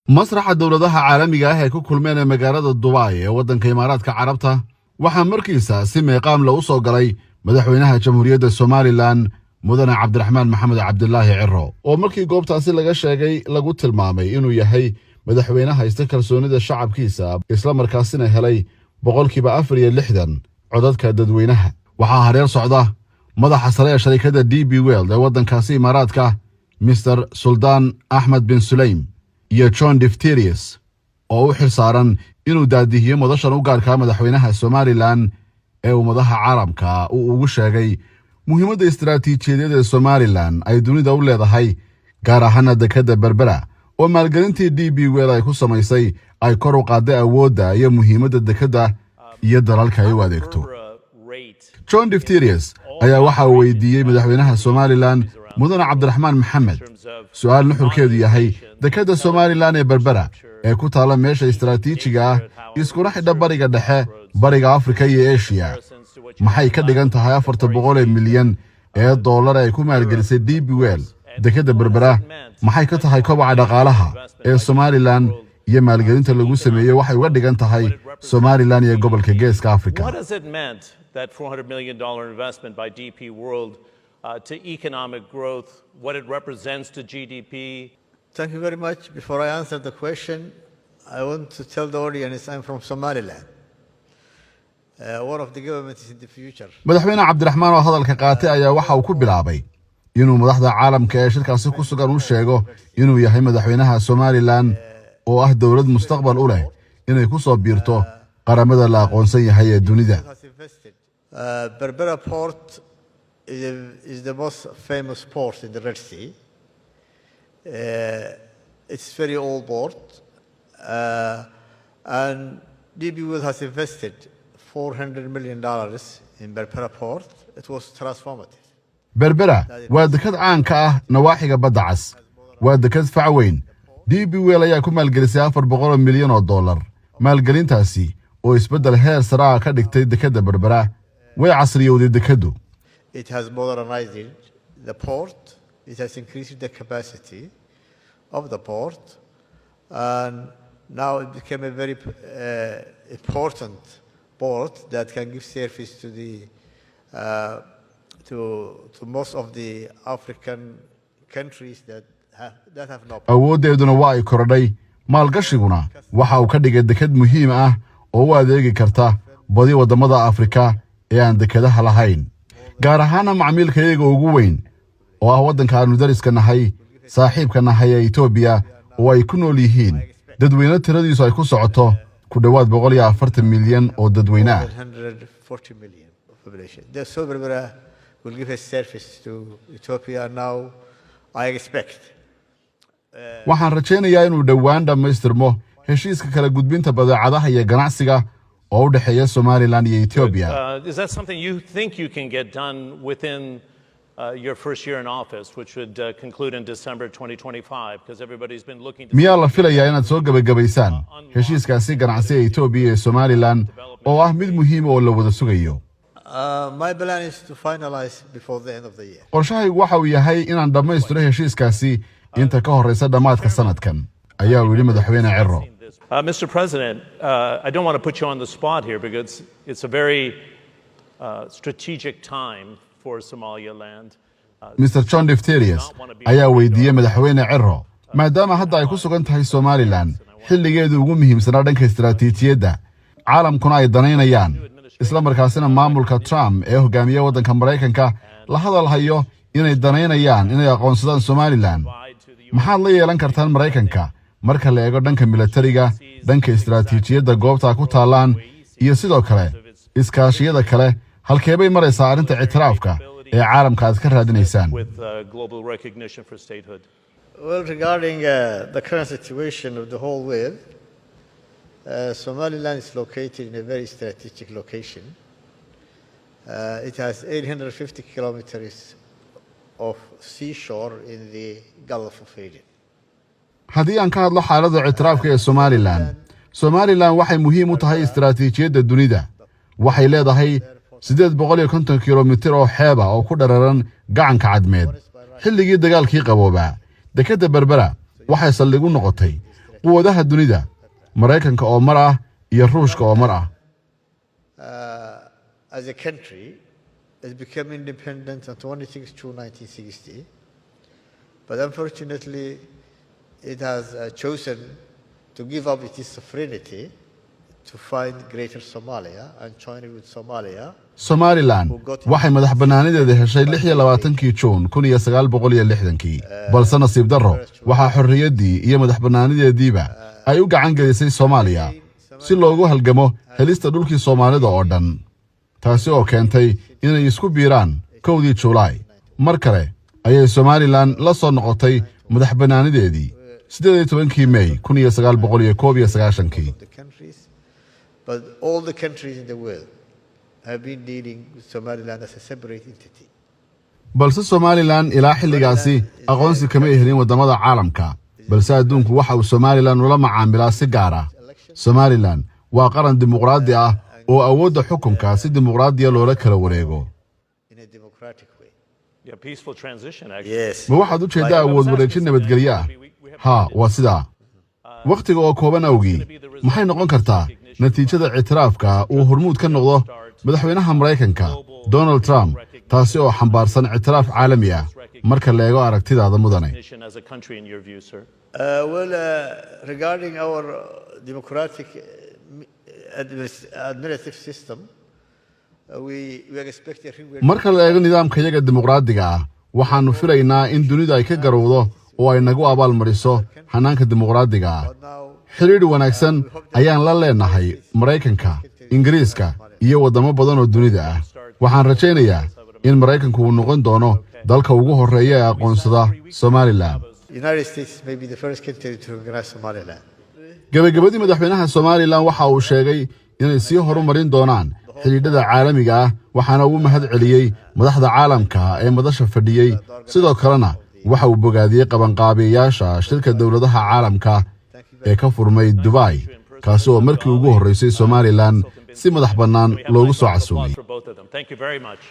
مسرح دولadaha caalamiga ah ee ku kulmeen magaalada Dubai ee wadanka Imaaraadka Carabta waxa markiisa si meeqaam loo soo galay madaxweynaha Jamhuuriyadda Somaliland Mudane Cabdiraxmaan Maxamed Cabdilaahi Cirro oo markii goobtaasi laga sheegay lagu tilmaamay inuu yahay madaxweynaha haysta kalsoonida shacabkiisa isla markaasina helay 64% codadka dadweynaha waxa hareer socda madaxa sare ee shirkadda DP World ee wadankaasi Imaaraadka Mr Sultan Ahmed bin Sulaim iyo John Diphterius oo u xilsaaran inuu daadihiyo madashan u gaarka madaxweynaha Somaliland ee ummadaha caalamka uu ugu sheegay muhiimadda istiraatiijiyadeed ee Somaliland ay dunida u leedahay gaar ahaan dekadda Berbera oo maalgelintii DP World ay ku samaysay ay kor u qaaday awoodda iyo muhiimadda dekadda iyo dalalka ay u adeegto. John Diphterius ayaa waxa uu weydiiyay madaxweynaha Somaliland Mudane Cabdiraxmaan Maxamed su'aal nuxurkeedu yahay dekadda Somaliland ee Berbera ee ku taala meesha istiraatiijiga ah iskuna xidha bariga dhexe bariga Afrika iyo Asia maxay ka dhigan tahay 400 milyan ee dollar ay ku maalgelisay DP World dekadda Berbera maxay ka tahay kobaca dhaqaalaha ee Somaliland iyo maalgelinta lagu sameeyay waxay uga dhigan tahay Somaliland iyo gobolka Geeska Afrika. What has it meant that $400 million investment by DP World to economic growth, what it represents to GDP? Thank you very much. Before I answer the question, I want to tell the audience I'm from Somaliland. One of the governments in the future. Madaxweyne Cabdiraxmaan oo hadalka qaatay ayaa waxa uu ku bilaabay inuu madaxda caalamka ee shirkaasi ku sugan u sheego inuu yahay madaxweynaha Somaliland oo ah dawlad mustaqbal u leh inay ku soo biirto qaramada la aqoonsan yahay ee dunida. Berbera Port is the most famous port in the Red Sea. It's very old port, and DP World has invested $400 million in Berbera Port. It was transformative. Berbera waa dekad caan ka ah nawaaxiga badda cas waa dekad fac weyn DP World ayaa ku maalgelisay $400 milyan oo dollar maalgelintaasi oo isbedel heer sare ah ka dhigtay dekadda Berbera way casriyowday dekaddu. It has modernized the port. It has increased the capacity of the port, and now it became a very important port that can give service to the to most of the African countries that have no. Awooddeeduna waa ay korodhay maalgashiguna waxa uu ka dhigay dekad muhiim ah oo u adeegi karta badi wadamada Afrika ee aan dekadaha lahayn gaar ahaan macmiilka iyaga ugu weyn oo ah wadanka aanu dariska nahay saaxiibka nahay ee Ethiopia oo ay ku nool yihiin dadweyne tiradiisu ay ku socoto ku dhawaad 140 milyan oo dadweyne ah. 140 million population. The Berbera will give a service to Ethiopia now, I expect. Waxaan rajaynayaa inuu dhawaan dhamaystirmo heshiiska kala gudbinta badeecadaha iyo ganacsiga oo u dhaxeeya Somaliland iyo Ethiopia. Is that something you think you can get done within your first year in office, which would conclude in December 2025, because everybody's been looking to... miyaa la filayaa inaad soo gabagabaysaan heshiiskaasi ganacsi ee Ethiopia iyo Somaliland oo ah mid muhiim oo la wada sugayo? My plan is to finalize before the end of the year. qorshahaygu waxa uu yahay inaan dhammaystiro heshiiskaasi inta ka horeysa dhamaadka sanadkan ayaa uu yidhi madaxweyne Cirro. Mr. President, I don't want to put you on the spot here because it's a very strategic time for Somaliland. Mr. John Diphterius ayaa weydiiyey madaxweyne Cirro maadaama hadda ay ku sugan tahay Somaliland xilligeedu ugu muhiimsanaa dhanka istiraatiijiyadda caalamkuna ay danaynayaan isla markaasina maamulka Trump ee hogaamiya waddanka Mareykanka la hadal hayo inay danaynayaan inay aqoonsadaan Somaliland maxaad la yeelan kartaan Mareykanka marka la eego dhanka militariga dhanka istiraatiijiyadda goobta ku taalaan iyo sidoo kale iskaashiyada kale halkee bay maraysaa arrinta ictiraafka ee caalamka aad ka raadinaysaan? Well, regarding the current situation of the whole world, Somaliland is located in a very strategic location. It has 850 kilometers of seashore in the Gulf of Aden. haddii aan ka hadlo xaaladda ictiraafka ee Somaliland waxay muhiim u tahay istiraatiijiyadda dunida waxay leedahay 850 kilomitir oo xeeb ah oo ku dhararan gacanka cadmeed xilligii dagaalkii qaboobaa dekadda Berbera waxay saldhig u noqotay quwadaha dunida Maraykanka oo mar ah iyo Ruushka oo mar ah. As a country, it became independent on 26 June 1960, but unfortunately, it has chosen to give up its sovereignty to find Greater Somalia and join it with Somalia. Somaliland waxay madax bannaanideeda heshay 26 Juun 1960, balse nasiib darro waxa xorriyaddii iyo madax bannaanideediiba ay u gacan gelisay Soomaaliya si loogu halgamo helista dhulkii Soomaalida oo dhan. taasi oo keentay inay isku biiraan 1 Juulaay. Mar kale ayay Somaliland la soo noqotay madax bannaanideedii 18 May 1991. But all the countries in the world have been dealing with Somaliland as a separate entity. balse Somaliland ilaa xilligaasi aqoonsi kama helin wadamada caalamka, balse adduunku waxa uu Somaliland ula macaamilaa si gaar ah. Somaliland waa qaran dimuqraadi ah oo awoodda xukunka si dimuqraadi ah loola kala wareego. In a democratic way. Yeah, peaceful transition, actually. Yes. Ma waxaad u jeedaa awood wareejin nabadgelyo ah? Haa, waa sidaa. Waqtiga oo kooban awgii maxay noqon kartaa natiijada ictiraafka uu hormuud ka noqdo madaxweynaha Maraykanka Donald Trump, taasi oo xambaarsan ictiraaf caalami ah marka la eego aragtidaada mudane. As a country, in your view, sir? Regarding our democratic administrative system, we are expecting. Marka la eego nidaamka iyaga dimuqraadiga ah, waxaanu filaynaa in dunida ay ka garowdo oo ay nagu abaalmariso hanaanka dimuqraadiga ah. Xiriir wanaagsan ayaan la leenahay Maraykanka, Ingiriiska iyo wadamo badan oo dunida ah. Waxaan rajaynayaa in Maraykanku uu noqon doono dalka ugu horeeya ee aqoonsada Somaliland. United States may be the first country to recognize Somaliland. Gabagabadii madaxweynaha Somaliland waxa uu sheegay inay sii horumarin doonaan xidhiidhada caalamiga ah, waxaana uu mahad celiyey madaxda caalamka ee madasha fadhiyey. Sidoo kalena waxa uu bogaadiyey qabanqaabiyeyaasha shirka dowladaha caalamka ee ka furmay Dubai, kaasi oo markii ugu horeysay Somaliland si madax bannaan loogu soo casuumay. Thank you very much.